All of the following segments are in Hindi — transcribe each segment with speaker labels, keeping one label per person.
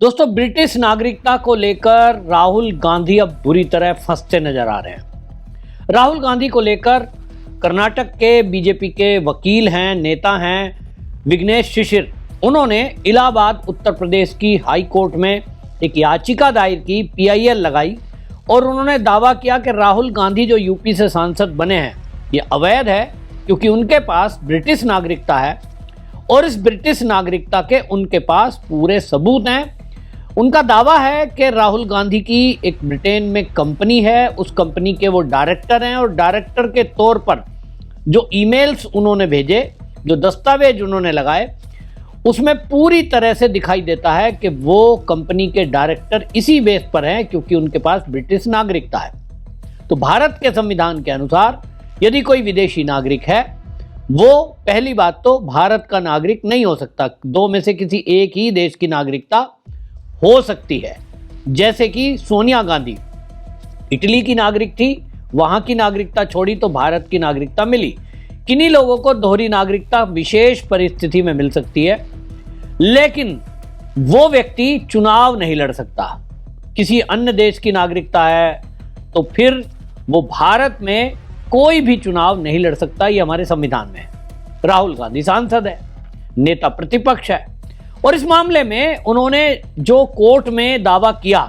Speaker 1: दोस्तों, ब्रिटिश नागरिकता को लेकर राहुल गांधी अब बुरी तरह फंसते नजर आ रहे हैं। राहुल गांधी को लेकर कर्नाटक के बीजेपी के वकील हैं, नेता हैं विघ्नेश शिशिर, उन्होंने इलाहाबाद उत्तर प्रदेश की हाई कोर्ट में एक याचिका दायर की, PIL लगाई और उन्होंने दावा किया कि राहुल गांधी जो यूपी से सांसद बने हैं ये अवैध है, क्योंकि उनके पास ब्रिटिश नागरिकता है और इस ब्रिटिश नागरिकता के उनके पास पूरे सबूत हैं। उनका दावा है कि राहुल गांधी की एक ब्रिटेन में कंपनी है, उस कंपनी के वो डायरेक्टर हैं और डायरेक्टर के तौर पर जो ईमेल्स उन्होंने भेजे, जो दस्तावेज उन्होंने लगाए, उसमें पूरी तरह से दिखाई देता है कि वो कंपनी के डायरेक्टर इसी बेस पर हैं क्योंकि उनके पास ब्रिटिश नागरिकता है। तो भारत के संविधान के अनुसार यदि कोई विदेशी नागरिक है, वो पहली बात तो भारत का नागरिक नहीं हो सकता। दो में से किसी एक ही देश की नागरिकता हो सकती है। जैसे कि सोनिया गांधी इटली की नागरिक थी, वहां की नागरिकता छोड़ी तो भारत की नागरिकता मिली। किन्हीं लोगों को दोहरी नागरिकता विशेष परिस्थिति में मिल सकती है, लेकिन वो व्यक्ति चुनाव नहीं लड़ सकता। किसी अन्य देश की नागरिकता है तो फिर वो भारत में कोई भी चुनाव नहीं लड़ सकता। ये हमारे संविधान में है। राहुल गांधी सांसद है, नेता प्रतिपक्ष है और इस मामले में उन्होंने जो कोर्ट में दावा किया,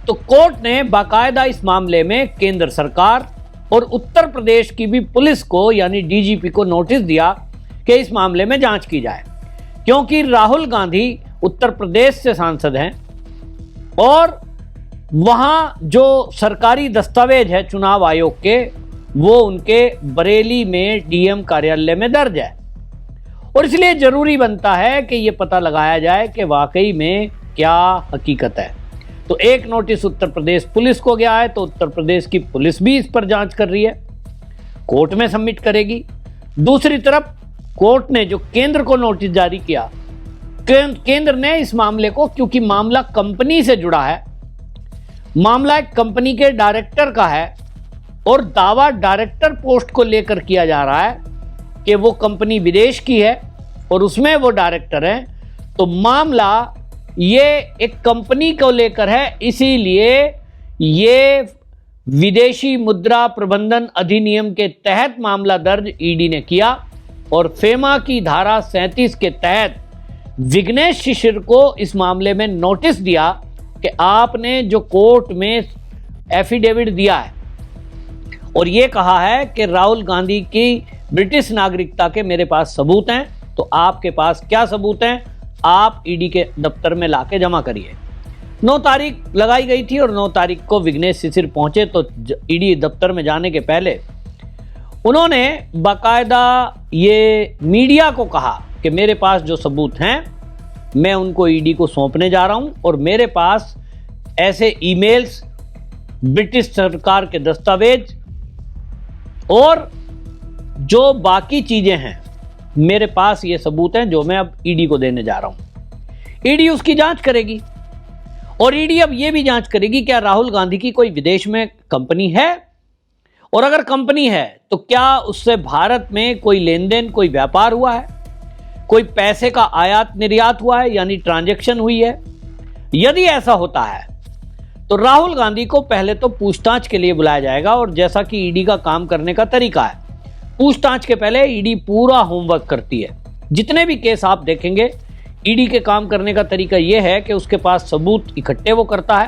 Speaker 1: तो कोर्ट ने बाकायदा इस मामले में केंद्र सरकार और उत्तर प्रदेश की भी पुलिस को यानी DGP को नोटिस दिया कि इस मामले में जांच की जाए, क्योंकि राहुल गांधी उत्तर प्रदेश से सांसद हैं और वहां जो सरकारी दस्तावेज है चुनाव आयोग के, वो उनके बरेली में DM कार्यालय में दर्ज है और इसलिए जरूरी बनता है कि यह पता लगाया जाए कि वाकई में क्या हकीकत है। तो एक नोटिस उत्तर प्रदेश पुलिस को गया है, तो उत्तर प्रदेश की पुलिस भी इस पर जांच कर रही है, कोर्ट में सबमिट करेगी। दूसरी तरफ कोर्ट ने जो केंद्र को नोटिस जारी किया, केंद्र ने इस मामले को, क्योंकि मामला कंपनी से जुड़ा है, मामला एक कंपनी के डायरेक्टर का है और दावा डायरेक्टर पोस्ट को लेकर किया जा रहा है कि वो कंपनी विदेश की है और उसमें वो डायरेक्टर हैं, तो मामला ये एक कंपनी को लेकर है। इसीलिए ये विदेशी मुद्रा प्रबंधन अधिनियम के तहत मामला दर्ज ED ने किया और फेमा की धारा 37 के तहत विघ्नेश शिशिर को इस मामले में नोटिस दिया कि आपने जो कोर्ट में एफिडेविट दिया है और ये कहा है कि राहुल गांधी की ब्रिटिश नागरिकता के मेरे पास सबूत हैं, तो आपके पास क्या सबूत हैं, आप ED के दफ्तर में लाके जमा करिए। 9 तारीख लगाई गई थी और 9 तारीख को विघ्नेश शिशिर पहुंचे, तो ED दफ्तर में जाने के पहले उन्होंने बाकायदा ये मीडिया को कहा कि मेरे पास जो सबूत हैं मैं उनको ED को सौंपने जा रहा हूं और मेरे पास ऐसे ईमेल्स, ब्रिटिश सरकार के दस्तावेज और जो बाकी चीजें हैं, मेरे पास ये सबूत हैं जो मैं अब ED को देने जा रहा हूं। ED उसकी जांच करेगी और ED अब ये भी जांच करेगी क्या राहुल गांधी की कोई विदेश में कंपनी है, और अगर कंपनी है तो क्या उससे भारत में कोई लेन देन, कोई व्यापार हुआ है, कोई पैसे का आयात निर्यात हुआ है, यानी ट्रांजैक्शन हुई है। यदि ऐसा होता है तो राहुल गांधी को पहले तो पूछताछ के लिए बुलाया जाएगा और जैसा कि ED का काम करने का तरीका है, पूछताछ के पहले ED पूरा होमवर्क करती है। जितने भी केस आप देखेंगे, ED के काम करने का तरीका यह है कि उसके पास सबूत इकट्ठे वो करता है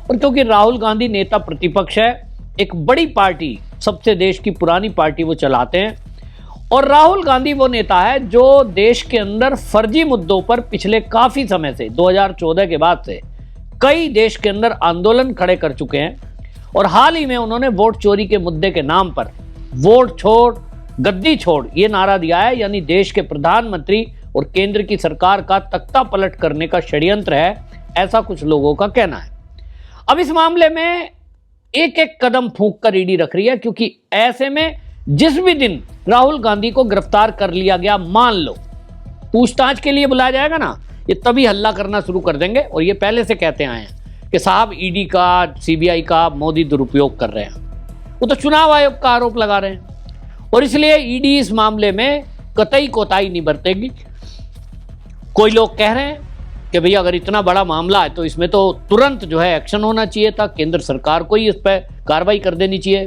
Speaker 1: और क्योंकि राहुल गांधी नेता प्रतिपक्ष है, एक बड़ी पार्टी, सबसे देश की पुरानी पार्टी वो चलाते हैं और राहुल गांधी वो नेता है जो देश के अंदर फर्जी मुद्दों पर पिछले काफी समय से 2014 के बाद से कई देश के अंदर आंदोलन खड़े कर चुके हैं और हाल ही में उन्होंने वोट चोरी के मुद्दे के नाम पर वोट छोड़ गद्दी छोड़ ये नारा दिया है, यानी देश के प्रधानमंत्री और केंद्र की सरकार का तख्ता पलट करने का षड्यंत्र है, ऐसा कुछ लोगों का कहना है। अब इस मामले में एक एक कदम फूंक कर ED रख रही है, क्योंकि ऐसे में जिस भी दिन राहुल गांधी को गिरफ्तार कर लिया गया, मान लो पूछताछ के लिए बुलाया जाएगा ना, ये तभी हल्ला करना शुरू कर देंगे और ये पहले से कहते आए हैं कि साहब ED का, CBI का मोदी दुरुपयोग कर रहे हैं। वो तो चुनाव आयोग का आरोप लगा रहे हैं और इसलिए ED इस मामले में कतई कोताही नहीं बरतेगी। कोई लोग कह रहे हैं कि भैया अगर इतना बड़ा मामला है तो इसमें तो तुरंत जो है एक्शन होना चाहिए था, केंद्र सरकार को ही इस पर कार्रवाई कर देनी चाहिए।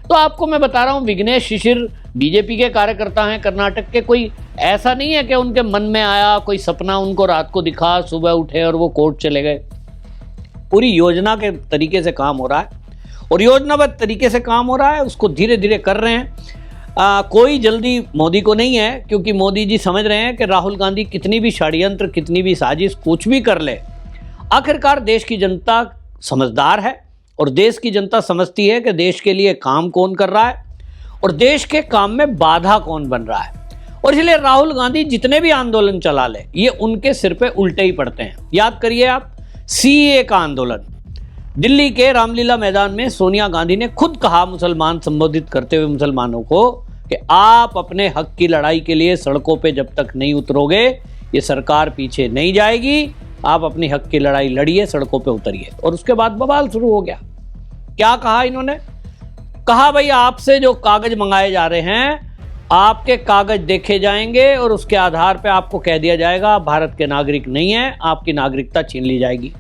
Speaker 1: तो आपको मैं बता रहा हूँ, विघ्नेश शिशिर बीजेपी के कार्यकर्ता हैं कर्नाटक के, कोई ऐसा नहीं है कि उनके मन में आया कोई सपना उनको रात को दिखा, सुबह उठे और वो कोर्ट चले गए। पूरी योजना के तरीके से काम हो रहा है और योजनाबद्ध तरीके से काम हो रहा है, उसको धीरे धीरे कर रहे हैं। कोई जल्दी मोदी को नहीं है, क्योंकि मोदी जी समझ रहे हैं कि राहुल गांधी कितनी भी षड्यंत्र, कितनी भी साजिश, कुछ भी कर ले, आखिरकार देश की जनता समझदार है और देश की जनता समझती है कि देश के लिए काम कौन कर रहा है और देश के काम में बाधा कौन बन रहा है। और इसलिए राहुल गांधी जितने भी आंदोलन चला ले, ये उनके सिर पे उल्टे ही पड़ते हैं। याद करिए आप, सीएए का आंदोलन दिल्ली के रामलीला मैदान में सोनिया गांधी ने खुद कहा, मुसलमान संबोधित करते हुए मुसलमानों को, कि आप अपने हक की लड़ाई के लिए सड़कों पे जब तक नहीं उतरोगे ये सरकार पीछे नहीं जाएगी, आप अपनी हक की लड़ाई लड़िए, सड़कों पे उतरिए। और उसके बाद बवाल शुरू हो गया। क्या कहा इन्होंने? कहा भाई आपसे जो कागज मंगाए जा रहे हैं, आपके कागज देखे जाएंगे और उसके आधार पे आपको कह दिया जाएगा भारत के नागरिक नहीं है, आपकी नागरिकता छीन ली जाएगी,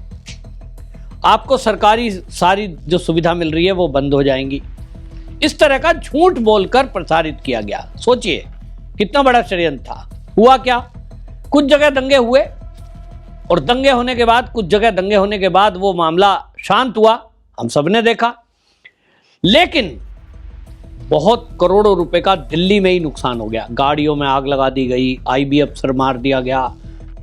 Speaker 1: आपको सरकारी सारी जो सुविधा मिल रही है वो बंद हो जाएंगी। इस तरह का झूठ बोलकर प्रसारित किया गया। सोचिए कितना बड़ा षड्यंत्र था। हुआ क्या? कुछ जगह दंगे हुए और दंगे होने के बाद, कुछ जगह दंगे होने के बाद वो मामला शांत हुआ, हम सबने देखा। लेकिन बहुत करोड़ों रुपए का दिल्ली में ही नुकसान हो गया। गाड़ियों में आग लगा दी गई, आईबी अफसर मार दिया गया,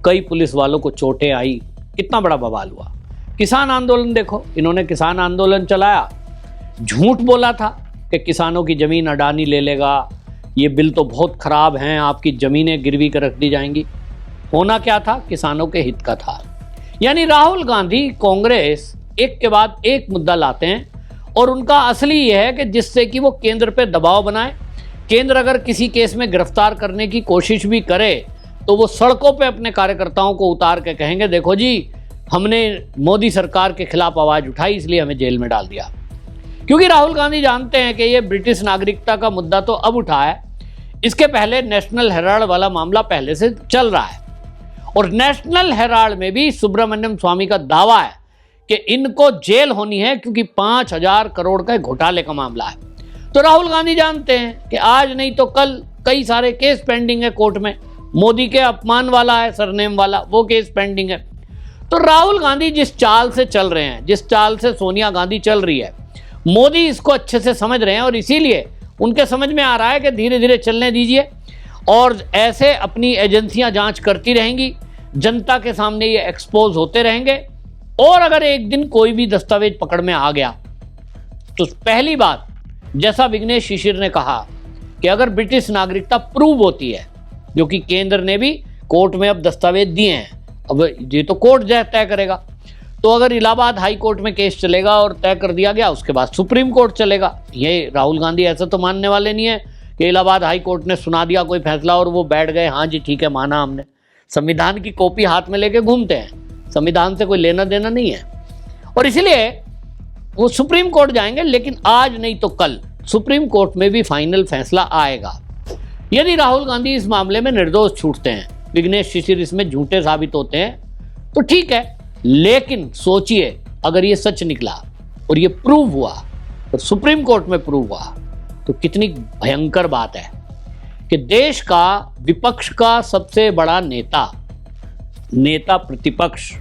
Speaker 1: कई पुलिस वालों को चोटें आई, कितना बड़ा बवाल हुआ। किसान आंदोलन देखो, इन्होंने किसान आंदोलन चलाया, झूठ बोला था कि किसानों की जमीन अडानी ले लेगा, ये बिल तो बहुत खराब हैं, आपकी जमीनें गिरवी कर रख दी जाएंगी। होना क्या था? किसानों के हित का था। यानी राहुल गांधी, कांग्रेस एक के बाद एक मुद्दा लाते हैं और उनका असली यह है कि जिससे कि वो केंद्र पे दबाव बनाए। केंद्र अगर किसी केस में गिरफ्तार करने की कोशिश भी करे तो वो सड़कों पे अपने कार्यकर्ताओं को उतार के कहेंगे, देखो जी हमने मोदी सरकार के खिलाफ आवाज उठाई इसलिए हमें जेल में डाल दिया। क्योंकि राहुल गांधी जानते हैं कि ये ब्रिटिश नागरिकता का मुद्दा तो अब उठा है, इसके पहले नेशनल हेराल्ड वाला मामला पहले से चल रहा है और नेशनल हेराल्ड में भी सुब्रमण्यम स्वामी का दावा है कि इनको जेल होनी है क्योंकि 5,000 करोड़ का घोटाले का मामला है। तो राहुल गांधी जानते हैं कि आज नहीं तो कल कई सारे केस पेंडिंग है कोर्ट में। मोदी के अपमान वाला है, सरनेम वाला, वो केस पेंडिंग है। तो राहुल गांधी जिस चाल से चल रहे हैं, जिस चाल से सोनिया गांधी चल रही है, मोदी इसको अच्छे से समझ रहे हैं और इसीलिए उनके समझ में आ रहा है कि धीरे धीरे चलने दीजिए और ऐसे अपनी एजेंसियां जांच करती रहेंगी, जनता के सामने ये एक्सपोज होते रहेंगे। और अगर एक दिन कोई भी दस्तावेज पकड़ में आ गया तो पहली बात, जैसा विघ्नेश शिशिर ने कहा कि अगर ब्रिटिश नागरिकता प्रूव होती है, जो कि केंद्र ने भी कोर्ट में अब दस्तावेज दिए हैं, अब ये तो कोर्ट तय करेगा, तो अगर इलाहाबाद हाई कोर्ट में केस चलेगा और तय कर दिया गया, उसके बाद सुप्रीम कोर्ट चलेगा। ये राहुल गांधी ऐसा तो मानने वाले नहीं है कि इलाहाबाद हाई कोर्ट ने सुना दिया कोई फैसला और वो बैठ गए, हाँ जी ठीक है माना हमने। संविधान की कॉपी हाथ में लेके घूमते हैं, संविधान से कोई लेना देना नहीं है और इसलिए वो सुप्रीम कोर्ट जाएंगे। लेकिन आज नहीं तो कल सुप्रीम कोर्ट में भी फाइनल फैसला आएगा। यदि राहुल गांधी इस मामले में निर्दोष छूटते हैं, विघ्नेश शिशिर इसमें झूठे साबित होते हैं, तो ठीक है। लेकिन सोचिए अगर ये सच निकला और ये प्रूव हुआ और सुप्रीम कोर्ट में प्रूव हुआ तो कितनी भयंकर बात है कि देश का विपक्ष का सबसे बड़ा नेता प्रतिपक्ष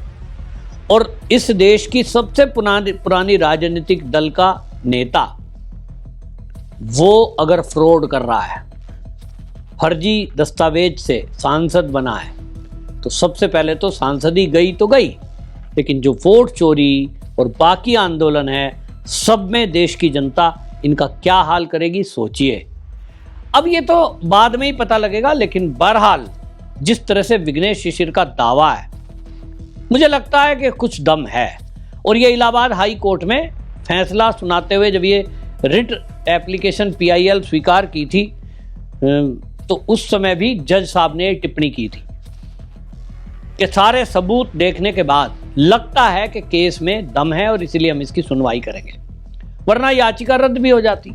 Speaker 1: और इस देश की सबसे पुरानी राजनीतिक दल का नेता, वो अगर फ्रॉड कर रहा है, फर्जी दस्तावेज से सांसद बना है, तो सबसे पहले तो सांसद ही गई तो गई, लेकिन जो वोट चोरी और बाकी आंदोलन है, सब में देश की जनता इनका क्या हाल करेगी सोचिए। अब ये तो बाद में ही पता लगेगा, लेकिन बहरहाल जिस तरह से विघ्नेश शिशिर का दावा है, मुझे लगता है कि कुछ दम है। और ये इलाहाबाद हाई कोर्ट में फैसला सुनाते हुए जब ये रिट एप्लीकेशन PIL स्वीकार की थी, तो उस समय भी जज साहब ने टिप्पणी की थी कि सारे सबूत देखने के बाद लगता है कि केस में दम है और इसीलिए हम इसकी सुनवाई करेंगे, वरना याचिका रद्द भी हो जाती।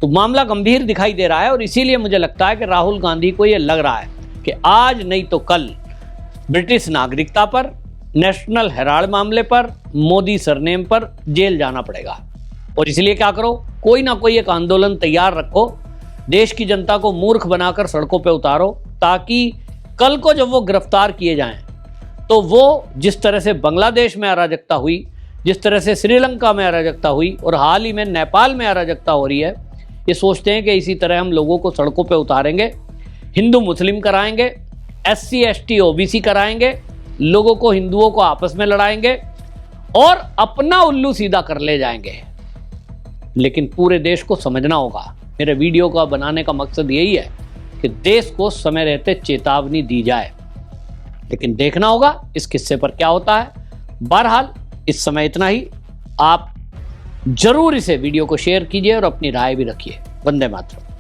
Speaker 1: तो मामला गंभीर दिखाई दे रहा है और इसीलिए मुझे लगता है कि राहुल गांधी को यह लग रहा है कि आज नहीं तो कल ब्रिटिश नागरिकता पर, नेशनल हेराल्ड मामले पर, मोदी सरनेम पर जेल जाना पड़ेगा। और इसलिए क्या करो, कोई ना कोई एक आंदोलन तैयार रखो, देश की जनता को मूर्ख बनाकर सड़कों पे उतारो, ताकि कल को जब वो गिरफ्तार किए जाएं तो वो जिस तरह से बांग्लादेश में अराजकता हुई, जिस तरह से श्रीलंका में अराजकता हुई और हाल ही में नेपाल में अराजकता हो रही है, ये सोचते हैं कि इसी तरह हम लोगों को सड़कों पे उतारेंगे, हिंदू मुस्लिम कराएंगे, SC ST OBC कराएंगे, लोगों को हिंदुओं को आपस में लड़ाएंगे और अपना उल्लू सीधा कर ले जाएंगे। लेकिन पूरे देश को समझना होगा, मेरे वीडियो का बनाने का मकसद यही है कि देश को समय रहते चेतावनी दी जाए, लेकिन देखना होगा इस किस्से पर क्या होता है। बहरहाल इस समय इतना ही। आप जरूर इसे वीडियो को शेयर कीजिए और अपनी राय भी रखिए। वंदे मातरम।